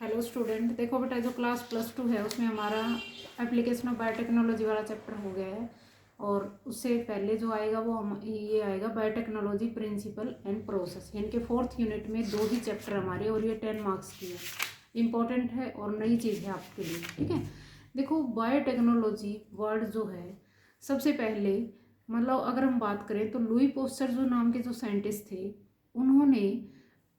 Hello student, देखो बेटा जो क्लास +2 है उसमें हमारा एप्लीकेशन ऑफ बायोटेक्नोलॉजी वाला चैप्टर हो गया है। और उससे पहले जो आएगा वो ये आएगा बायोटेक्नोलॉजी प्रिंसिपल एंड प्रोसेस, यानी कि 4th यूनिट में 2 ही चैप्टर हमारे और ये 10 मार्क्स की है। इम्पॉर्टेंट है और नई चीज़ है आपके लिए, ठीक है। देखो बायोटेक्नोलॉजी वर्ड जो है, सबसे पहले मतलब अगर हम बात करें तो लुई पोस्चर जो नाम के जो साइंटिस्ट थे, उन्होंने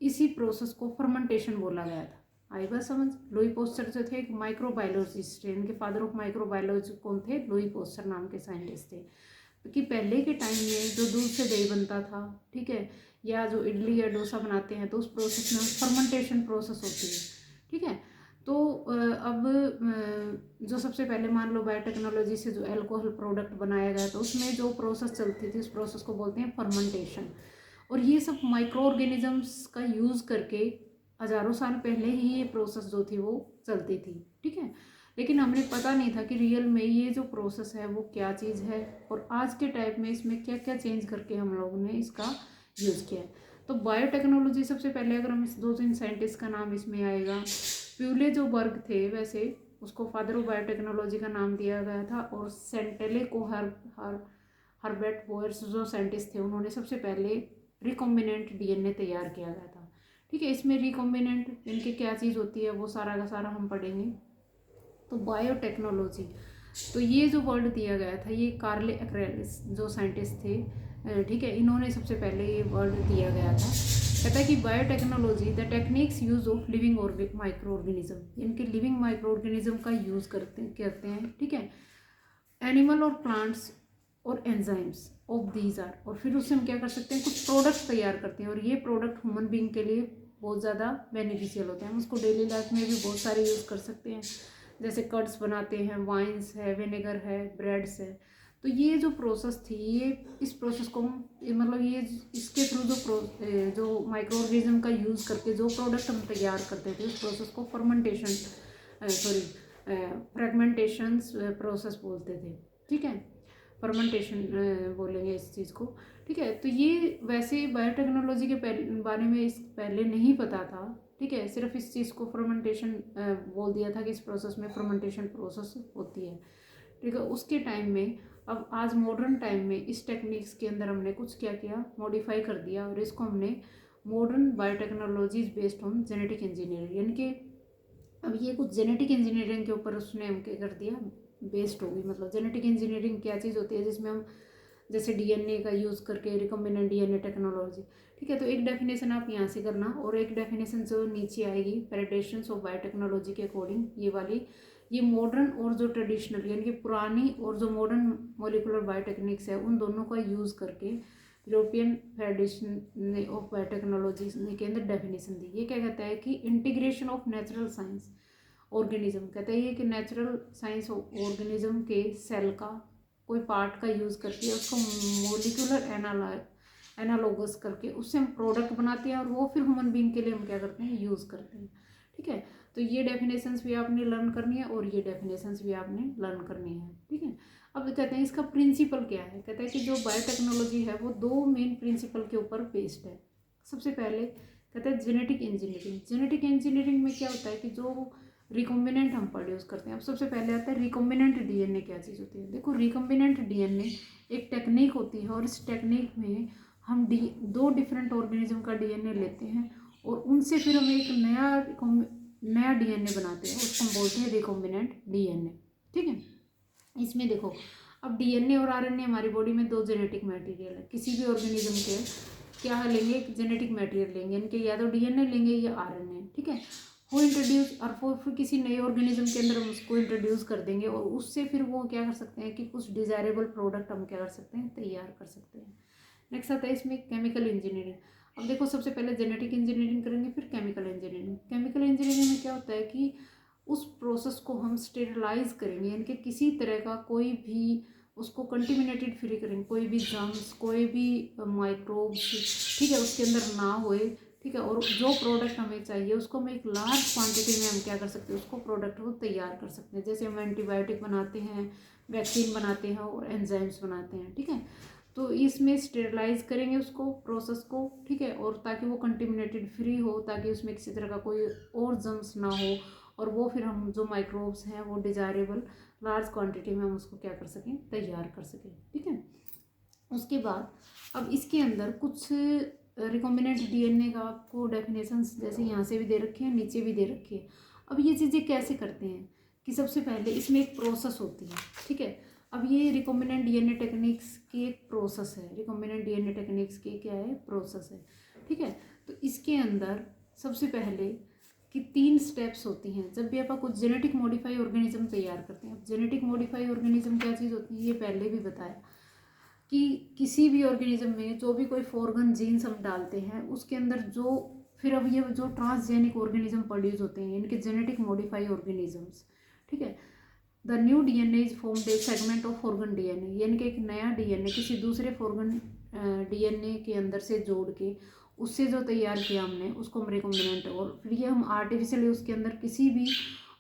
इसी प्रोसेस को फर्मेंटेशन बोला गया था। आई बात समझ। लुई पोस्चर जो थे एक माइक्रोबायोलॉजिस्ट थे, इनके फादर ऑफ माइक्रोबायोलॉजी कौन थे? लुई पोस्चर नाम के साइंटिस्ट थे। कि पहले के टाइम में जो दूध से दही बनता था, ठीक है, या जो इडली या डोसा बनाते हैं तो उस प्रोसेस में फर्मेंटेशन प्रोसेस होती है, ठीक है। तो अब जो सबसे पहले मान लो बायोटेक्नोलॉजी से जो अल्कोहल प्रोडक्ट बनाया गया तो उसमें जो प्रोसेस चलती थी उस प्रोसेस को बोलते हैं फर्मेंटेशन। और ये सब माइक्रो ऑर्गेनिजम्स का यूज़ करके हज़ारों साल पहले ही ये प्रोसेस जो थी वो चलती थी, ठीक है। लेकिन हमें पता नहीं था कि रियल में ये जो प्रोसेस है वो क्या चीज़ है और आज के टाइप में इसमें क्या क्या चेंज करके हम लोगों ने इसका यूज़ किया है। तो बायोटेक्नोलॉजी सबसे पहले अगर हम इस 2-3 साइंटिस्ट का नाम इसमें आएगा। प्यूले जो वर्ग थे, वैसे उसको फादर ऑफ बायोटेक्नोलॉजी का नाम दिया गया था। और सेंटेले को हर्बर्ट बोयर्स जो साइंटिस्ट थे, उन्होंने सबसे पहले रिकॉम्बिनेंट डीएनए तैयार किया गया था, ठीक है। इसमें रिकॉम्बिनेंट इनकी क्या चीज़ होती है वो सारा का सारा हम पढ़ेंगे। तो बायोटेक्नोलॉजी, तो ये जो वर्ड दिया गया था ये कार्ले एक्रेलिस जो साइंटिस्ट थे, ठीक है, इन्होंने सबसे पहले ये वर्ड दिया गया था। कहता है कि biotechnology the techniques use of living micro organism, इनके लिविंग माइक्रो ऑर्गेनिज्म का यूज़ करते हैं, ठीक है। एनिमल और प्लांट्स और एंजाइम्स ऑफ दीज आर, और फिर उससे हम क्या कर सकते हैं, कुछ प्रोडक्ट तैयार करते हैं और ये प्रोडक्ट ह्यूमन बींग के लिए बहुत ज़्यादा बेनिफिशियल होते हैं। हम उसको डेली लाइफ में भी बहुत सारे यूज़ कर सकते हैं, जैसे कर्ड्स बनाते हैं, वाइन्स है, विनेगर है, ब्रेड्स है। तो ये जो प्रोसेस थी, ये इस प्रोसेस को मतलब ये इसके थ्रू जो माइक्रो ऑर्गेनिज्म का यूज़ करके जो प्रोडक्ट हम तैयार करते थे उस प्रोसेस को फ्रेगमेंटेशन प्रोसेस बोलते थे, ठीक है। फर्मेंटेशन बोलेंगे इस चीज़ को, ठीक है। तो ये वैसे बायोटेक्नोलॉजी के बारे में इस पहले नहीं पता था, ठीक है। सिर्फ इस चीज़ को फर्मेंटेशन बोल दिया था कि इस प्रोसेस में फर्मेंटेशन प्रोसेस होती है, ठीक है। उसके टाइम में, अब आज मॉडर्न टाइम में इस टेक्निक्स के अंदर हमने कुछ क्या किया, मॉडिफाई कर दिया और इसको हमने modern biotechnology is based on genetic engineering, यानी कि अब ये कुछ जेनेटिक इंजीनियरिंग के ऊपर उसने हम क्या कर दिया, बेस्ड होगी। मतलब जेनेटिक इंजीनियरिंग क्या चीज़ होती है, जिसमें हम जैसे डीएनए का यूज़ करके रिकॉम्बिनेंट डीएनए टेक्नोलॉजी, ठीक है। तो एक डेफिनेशन आप यहाँ से करना और एक डेफिनेशन जो नीचे आएगी पैराडाइजेशंस ऑफ बायोटेक्नोलॉजी के अकॉर्डिंग, ये वाली, ये मॉडर्न और जो ट्रेडिशनल यानी कि पुरानी और जो मॉडर्न मोलिकुलर बायोटेक्निक्स है उन दोनों का यूज़ करके यूरोपियन फेडरेशन ऑफ बायोटेक्नोलॉजी के अंदर डेफिनेशन दी। ये क्या कहता है कि integration of natural science organism, कहता है ये कि नेचुरल साइंस ऑर्गेनिज्म के सेल का कोई पार्ट का यूज़ करके उसको मोलिकुलर एनालोगस करके उससे हम प्रोडक्ट बनाते हैं और वो फिर ह्यूमन बींग के लिए हम क्या करते हैं, यूज़ करते हैं, ठीक है। तो ये डेफिनेशंस भी आपने लर्न करनी है और ये डेफिनेशंस भी आपने लर्न करनी है, ठीक है। अब कहते हैं इसका प्रिंसिपल क्या है, कहते हैं कि जो बायोटेक्नोलॉजी है वो 2 मेन प्रिंसिपल के ऊपर बेस्ड है। सबसे पहले कहते हैं जेनेटिक इंजीनियरिंग। जेनेटिक इंजीनियरिंग में क्या होता है कि जो रिकॉम्बिनेंट हम प्रोड्यूस करते हैं। अब सबसे पहले आता है रिकॉम्बिनेंट डीएनए क्या चीज़ होती है। देखो रिकॉम्बिनेंट डीएनए एक टेक्निक होती है और इस टेक्निक में हम 2 डिफरेंट ऑर्गेनिज्म का डीएनए लेते हैं और उनसे फिर हम एक नया डीएनए बनाते हैं, उसको हम बोलते हैं रिकॉम्बिनेंट डीएनए, ठीक है। इसमें देखो अब डीएनए और आरएनए हमारी बॉडी में 2 जेनेटिक मटेरियल है। किसी भी ऑर्गेनिज्म के क्या लेंगे, एक जेनेटिक मटेरियल लेंगे, इनके या तो डीएनए लेंगे या आरएनए, ठीक है। वो इंट्रोड्यूस और फिर किसी नए ऑर्गेनिज्म के अंदर हम उसको इंट्रोड्यूस कर देंगे और उससे फिर वो क्या कर सकते हैं कि कुछ डिजायरेबल प्रोडक्ट हम क्या कर सकते हैं, तैयार कर सकते हैं। नेक्स्ट आता है इसमें केमिकल इंजीनियरिंग। अब देखो सबसे पहले जेनेटिक इंजीनियरिंग करेंगे फिर केमिकल इंजीनियरिंग। केमिकल इंजीनियरिंग में क्या होता है कि उस प्रोसेस को हम स्टेरिलाइज करेंगे, यानी कि किसी तरह का कोई भी उसको कंटिमिनेटेड फ्री करेंगे, कोई भी जर्म्स, कोई भी माइक्रोब्स, ठीक है, उसके अंदर ना होए, ठीक है। और जो प्रोडक्ट हमें चाहिए उसको हम एक लार्ज क्वांटिटी में हम क्या कर सकते हैं, उसको प्रोडक्ट को तैयार कर सकते हैं। जैसे हम एंटीबायोटिक बनाते हैं, वैक्सीन बनाते हैं और एंजाइम्स बनाते हैं, ठीक है। तो इसमें स्टेरलाइज करेंगे उसको प्रोसेस को, ठीक है, और ताकि वो कंटेमिनेटेड फ्री हो, ताकि उसमें किसी तरह का कोई और जम्स ना हो, और वो फिर हम जो माइक्रोब्स हैं वो डिजायरेबल लार्ज क्वांटिटी में हम उसको क्या कर सकें, तैयार कर सकें, ठीक है। उसके बाद अब इसके अंदर कुछ रिकॉम्बिनेंट डीएनए का आपको डेफिनेशंस जैसे यहाँ से भी दे रखे हैं, नीचे भी दे रखी है। अब ये चीज़ें कैसे करते हैं कि सबसे पहले इसमें एक प्रोसेस होती है, ठीक है। अब ये रिकॉम्बिनेंट डीएनए टेक्निक्स की एक प्रोसेस है, रिकॉम्बिनेंट डीएनए टेक्निक्स की क्या है, प्रोसेस है, ठीक है। तो इसके अंदर सबसे पहले कि 3 स्टेप्स होती हैं जब भी आप कुछ जेनेटिक मॉडिफाई ऑर्गेनिज्म तैयार करते हैं। अब जेनेटिक मॉडिफाई ऑर्गेनिज्म क्या चीज़ होती है, ये पहले भी बताया कि किसी भी ऑर्गेनिज्म में जो भी कोई फॉरगन जीन्स हम डालते हैं उसके अंदर जो फिर अब ये जो ट्रांसजेनिक ऑर्गेनिज्म प्रोड्यूस होते हैं इनके जेनेटिक मॉडिफाई ऑर्गेनिजम्स, ठीक है। The new DNA is formed a segment of foreign DNA, यानी कि एक नया डीएनए किसी दूसरे फॉरगन डीएनए के अंदर से जोड़ के उससे जो तैयार किया हमने उसको हम रिकॉम्बिनेंट, और फिर ये हम आर्टिफिशियली उसके अंदर किसी भी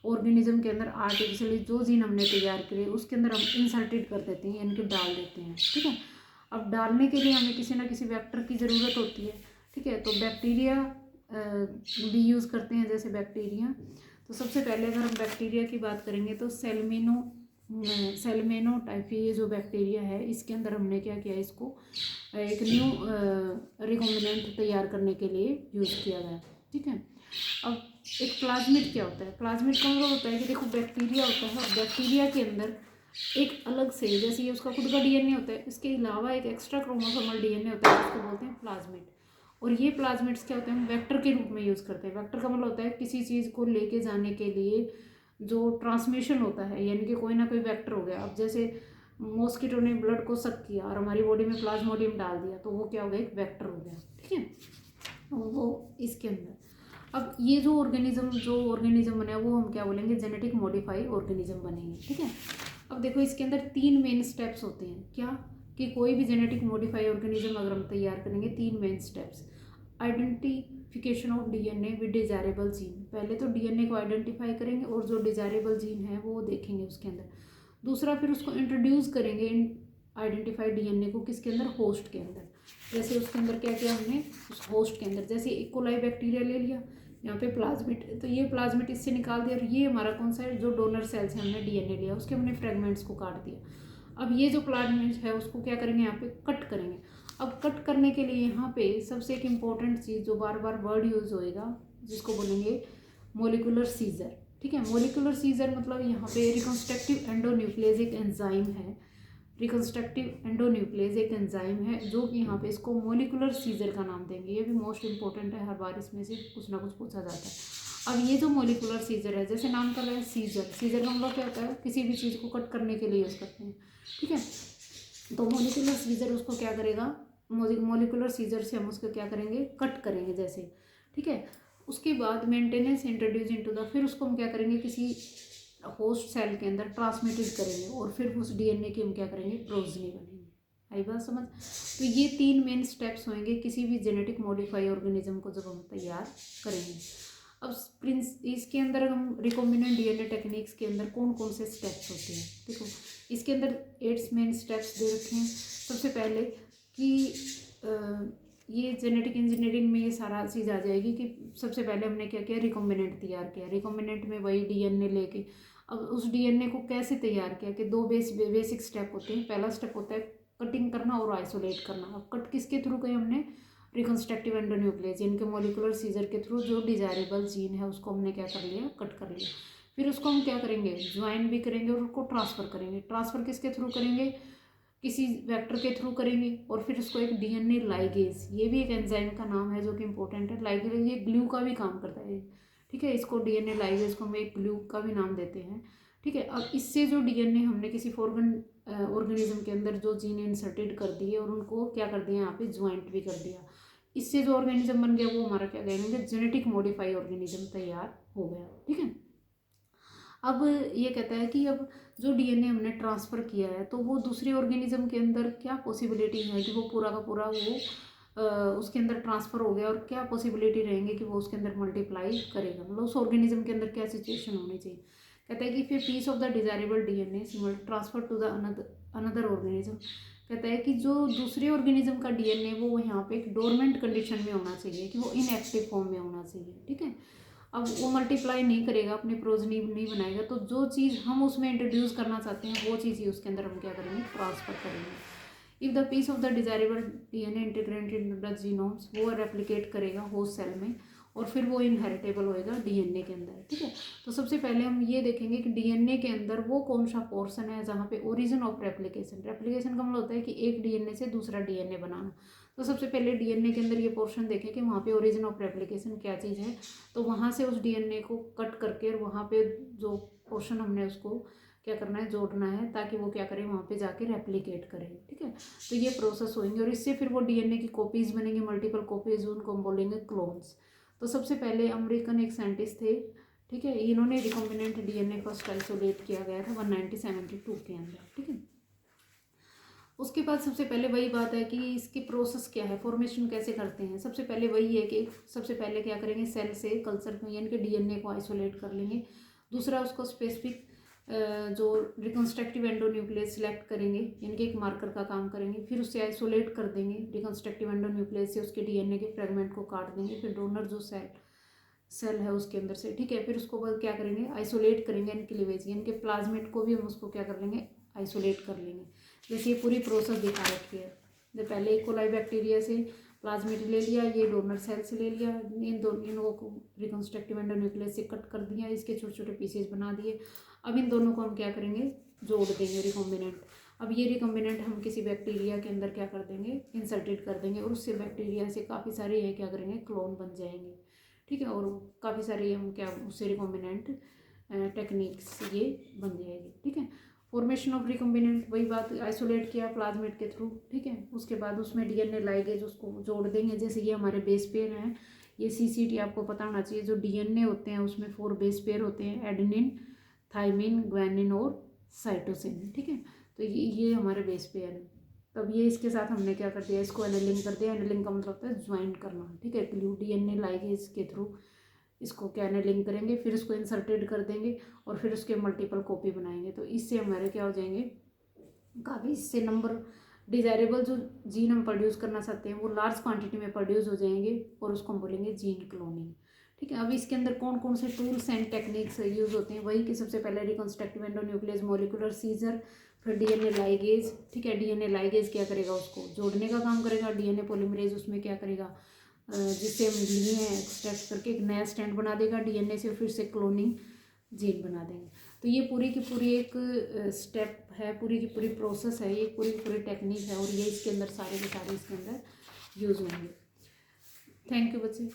ऑर्गेनिज्म के अंदर आर्टिफिशियली जो जीन हमने तैयार करे उसके अंदर हम इंसर्टेड कर देते हैं, यानी कि डाल देते हैं, ठीक है। अब डालने के लिए हमें किसी ना किसी वेक्टर की ज़रूरत होती है, ठीक है। तो बैक्टीरिया भी यूज़ करते हैं, जैसे बैक्टीरिया। तो सबसे पहले अगर हम बैक्टीरिया की बात करेंगे तो सेलमेनो टाइफी ये जो बैक्टीरिया है इसके अंदर हमने क्या किया, इसको एक न्यू रिकॉम्बिनेंट तैयार करने के लिए यूज़ किया गया, ठीक है। अब एक प्लाज्मिड क्या होता है, प्लाज्मिड का मतलब होता है कि देखो बैक्टीरिया होता है और बैक्टीरिया के अंदर एक अलग से, जैसे ये उसका खुद का डीएनए होता है, इसके अलावा एक एक्स्ट्रा क्रोमोसोमल डीएनए होता है जिसको बोलते हैं प्लाज्मिड। और ये प्लाज्मिड्स क्या होते हैं, हम वेक्टर के रूप में यूज़ करते हैं। वेक्टर का मतलब होता है किसी चीज़ को लेके जाने के लिए जो ट्रांसमिशन होता है, यानी कि कोई ना कोई वेक्टर हो गया। अब जैसे मॉस्किटो ने ब्लड को सक किया और हमारी बॉडी में प्लाज्मोडियम डाल दिया तो वो क्या हो गया, एक वेक्टर हो गया, ठीक है। वो इसके अंदर अब ये जो ऑर्गेनिज्म बना है वो हम क्या बोलेंगे, जेनेटिक मॉडिफाई ऑर्गेनिज्म बनेंगे, ठीक है। अब देखो इसके अंदर 3 मेन स्टेप्स होते हैं, क्या कि कोई भी जेनेटिक मॉडिफाई ऑर्गेनिज्म अगर हम तैयार करेंगे 3 main steps. Identification of DNA with desirable gene, पहले तो डीएनए को आइडेंटिफाई करेंगे और जो डिजायरेबल जीन है वो देखेंगे उसके अंदर। दूसरा फिर उसको इंट्रोड्यूस करेंगे इन आइडेंटिफाइड डीएनए को किसके अंदर, होस्ट के अंदर। जैसे उसके अंदर क्या किया हमने, उस होस्ट के अंदर जैसे इकोलाई बैक्टीरिया ले लिया, यहाँ पे प्लाज्मिड, तो ये प्लाज्मिड इससे निकाल दिया और ये हमारा कौन सा है, जो डोनर सेल से हमने डीएनए लिया उसके हमने फ्रेगमेंट्स को काट दिया। अब ये जो प्लाज्मिड है उसको क्या करेंगे, यहाँ पे कट करेंगे। अब कट करने के लिए यहाँ पे सबसे एक इम्पॉर्टेंट चीज़ जो बार बार वर्ड यूज होएगा जिसको बोलेंगे मोलिकुलर सीजर, ठीक है। मोलिकुलर सीजर मतलब यहाँ पे रिकंस्ट्रक्टिव एंडोन्यूक्लियस एक एंजाइम है, रिकंस्ट्रक्टिव एंडोन्यूक्लियस एक एंजाइम है जो कि यहाँ पे इसको मोलिकुलर सीजर का नाम देंगे। ये भी मोस्ट इंपॉर्टेंट है, हर बार इसमें से कुछ ना कुछ पूछा जाता है। अब ये जो मोलिकुलर सीजर है, जैसे नाम का है सीजर, सीजर का मतलब क्या होता है, किसी भी चीज़ को कट करने के लिए यूज़ करते हैं, ठीक है। तो मोलिकुलर सीजर उसको क्या करेगा, मोलिकुलर सीजर से हम उसको क्या करेंगे, कट करेंगे जैसे, ठीक है। उसके बाद मेंटेनेंस इंट्रोड्यूस इनटू द, फिर उसको हम क्या करेंगे, किसी होस्ट सेल के अंदर ट्रांसमिटेड करेंगे और फिर उस डीएनए की हम क्या करेंगे, प्रोजनी बनेंगे। आई बात समझ। तो ये 3 मेन स्टेप्स होंगे किसी भी जेनेटिक मॉडिफाई ऑर्गेनिज्म को जब हम तैयार करेंगे। अब इसके अंदर हम रिकॉम्बिनेंट डीएनए टेक्निक्स के अंदर कौन कौन से स्टेप्स होते हैं, देखो इसके अंदर 8 मेन स्टेप्स दे रखे हैं। सबसे पहले कि ये जेनेटिक इंजीनियरिंग में ये सारा चीज़ आ जाएगी कि सबसे पहले हमने क्या किया, रिकॉम्बिनेंट तैयार किया। रिकॉम्बिनेंट में वही डीएनए लेके अब उस डीएनए को कैसे तैयार किया कि 2 बेसिक स्टेप होते हैं। पहला स्टेप होता है कटिंग करना और आइसोलेट करना। अब कट किसके थ्रू किया हमने, रिकंस्ट्रक्टिव एंडोन्यूक्लियस यानी कि मोलिकुलर सीजर के थ्रू जो डिजायरेबल जीन है उसको हमने क्या कर लिया, कट कर लिया। फिर उसको हम क्या करेंगे, ज्वाइन भी करेंगे और उसको ट्रांसफ़र करेंगे। ट्रांसफ़र किसके थ्रू करेंगे, किसी वेक्टर के थ्रू करेंगे और फिर उसको एक डीएनए लाइगेज, ये भी एक एंजाइम का नाम है जो कि इंपॉर्टेंट है। लाइगेज ये ग्लू का भी काम करता है, ठीक है। इसको डीएनए लाइगेज को हम एक ग्लू का भी नाम देते हैं, ठीक है। अब इससे जो डीएनए हमने किसी फॉरगन ऑर्गेनिज्म के अंदर जो जीन इंसर्टेड कर दिए और उनको क्या कर दिया, यहाँ पे ज्वाइंट भी कर दिया, इससे जो ऑर्गेनिज्म बन गया वो हमारा क्या कहेंगे, जेनेटिक मॉडिफाई ऑर्गेनिज्म तैयार हो गया, ठीक है। अब ये कहता है कि अब जो डीएनए हमने ट्रांसफ़र किया है तो वो दूसरे ऑर्गेनिज्म के अंदर क्या पॉसिबिलिटी है कि वो पूरा का पूरा वो उसके अंदर ट्रांसफ़र हो गया और क्या पॉसिबिलिटी रहेंगे कि वो उसके अंदर मल्टीप्लाई करेगा, मतलब उस ऑर्गेनिज्म के अंदर क्या सिचुएशन होनी चाहिए। कहता है कि फिर piece of the desirable DNA transfer to the another organism, कहता है कि जो दूसरे ऑर्गेनिज्म का डीएनए वो यहाँ पे एक डोरमेंट कंडीशन में होना चाहिए, कि वो इनएक्टिव फॉर्म में होना चाहिए, ठीक है। अब वो मल्टीप्लाई नहीं करेगा, अपनी प्रोजनी नहीं बनाएगा, तो जो चीज़ हम उसमें इंट्रोड्यूस करना चाहते हैं वो चीज़ ही उसके अंदर हम क्या करेंगे, ट्रांसफर करेंगे। If the piece of the desirable DNA integrated in the genomes, वो रेप्लिकेट करेगा होस्ट सेल में और फिर वो इनहेरिटेबल होएगा डीएनए के अंदर, ठीक है। तो सबसे पहले हम ये देखेंगे कि डीएनए के अंदर वो कौन सा पोर्शन है जहाँ पे ओरिजिन ऑफ रेप्लिकेशन, रेप्लिकेशन का मतलब होता है कि एक डीएनए से दूसरा डीएनए बनाना। तो सबसे पहले डीएनए के अंदर ये पोर्शन देखें कि वहाँ पे ओरिजिन ऑफ रेप्लिकेशन क्या चीज़ है, तो वहाँ से उस डीएनए को कट करके और वहाँ पे जो पोर्शन हमने उसको क्या करना है, जोड़ना है, ताकि वो क्या करे, वहाँ पे जाके रेप्लिकेट करे, ठीक है। तो ये प्रोसेस होंगे और इससे फिर वो डीएनए की कॉपीज़ बनेंगी, मल्टीपल कॉपीज, उनको हम बोलेंगे क्लोन्स। तो सबसे पहले अमेरिकन एक साइंटिस्ट थे, ठीक है, इन्होंने रिकॉम्बिनेंट डीएनए फर्स्ट आइसोलेट किया गया था 1972 के अंदर, ठीक है। उसके बाद सबसे पहले वही बात है कि इसकी प्रोसेस क्या है, फॉर्मेशन कैसे करते हैं। सबसे पहले वही है कि सबसे पहले क्या करेंगे, सेल से कल्चर में यानी कि डीएनए को आइसोलेट कर लेंगे। दूसरा, उसको स्पेसिफिक जो रिकंस्ट्रक्टिव एंडोन्यूक्लियस सिलेक्ट करेंगे, यानी कि एक मार्कर का काम करेंगे। फिर उससे आइसोलेट कर देंगे, रिकंस्ट्रक्टिव एंडोन्यूक्लियस से उसके डीएनए के फ्रेगमेंट को काट देंगे। फिर डोनर जो सेल है उसके अंदर से, ठीक है, फिर उसको बाद क्या करेंगे, आइसोलेट करेंगे एनक्लीवेज, यानी कि प्लाज्मिड को भी हम उसको क्या कर लेंगे, आइसोलेट कर लेंगे। जैसे ये पूरी प्रोसेस दिखा रखी है, जब पहले इकोलाई बैक्टीरिया से प्लाज्मिड ले लिया, ये डोनर सेल से ले लिया, इन लोगों को रिकंस्ट्रक्टिव एंडोन्यूक्लियस से कट कर दिया, इसके छोटे छोटे पीसेज बना दिए। अब इन दोनों को हम क्या करेंगे, जोड़ देंगे, रिकॉम्बिनेंट। अब ये रिकॉम्बिनेंट हम किसी बैक्टीरिया के अंदर क्या कर देंगे, इंसर्टेड कर देंगे, और उससे बैक्टीरिया से काफ़ी सारे ये क्या करेंगे, क्लोन बन जाएंगे, ठीक है। और काफ़ी सारे हम क्या उससे रिकॉम्बिनेंट टेक्निक्स ये बन जाएगी, ठीक है। फॉर्मेशन ऑफ रिकॉम्बिनेंट, वही बात, आइसोलेट किया प्लाज्मिड के थ्रू, ठीक है। उसके बाद उसमें डीएनए लाइगेज उसको जोड़ देंगे। जैसे ये हमारे बेस पेयर हैं, ये सीसीटी आपको पता होना चाहिए। जो डीएनए होते हैं उसमें 4 बेस पेयर होते हैं, एडेनिन, थाइमिन, ग्वानिन और साइटोसिन, ठीक है। तो ये हमारे बेस पेयर हैं। तब ये इसके साथ हमने क्या कर दिया, इसको एनेलिंग कर दिया। एनेलिंग का मतलब होता है ज्वाइन करना, ठीक है। डीएनए लाइगेज के थ्रू इसको क्या एनेलिंग करेंगे, फिर इसको इंसर्टेड कर देंगे और फिर उसके मल्टीपल कॉपी बनाएंगे। तो इससे हमारे क्या हो जाएंगे, काफ़ी इससे नंबर डिजायरेबल जो जीन हम प्रोड्यूस करना चाहते हैं वो लार्ज क्वांटिटी में प्रोड्यूस हो जाएंगे, और उसको हम बोलेंगे जीन क्लोनिंग, ठीक है। अब इसके अंदर कौन कौन से टूल्स एंड टेक्निक्स यूज़ होते हैं, वही कि सबसे पहले रिकंस्ट्रक्टिव एंडोन्यूक्लियस मॉलिक्यूलर सीजर, फिर डीएनए लाइगेज, ठीक है। डीएनए लाइगेज क्या करेगा, उसको जोड़ने का काम करेगा। डीएनए पॉलीमरेज उसमें क्या करेगा, जिससे हम लिए हैं एक्सट्रैक्ट करके एक नया स्टैंड बना देगा डीएनए से, फिर से क्लोनिंग जीन बना देंगे। तो ये पूरी की पूरी एक स्टेप है, पूरी की पूरी प्रोसेस है, ये पूरी की पूरी टेक्निक है, और ये इसके अंदर सारे के सारे इसके अंदर यूज़ होंगे। थैंक यू बच्चे।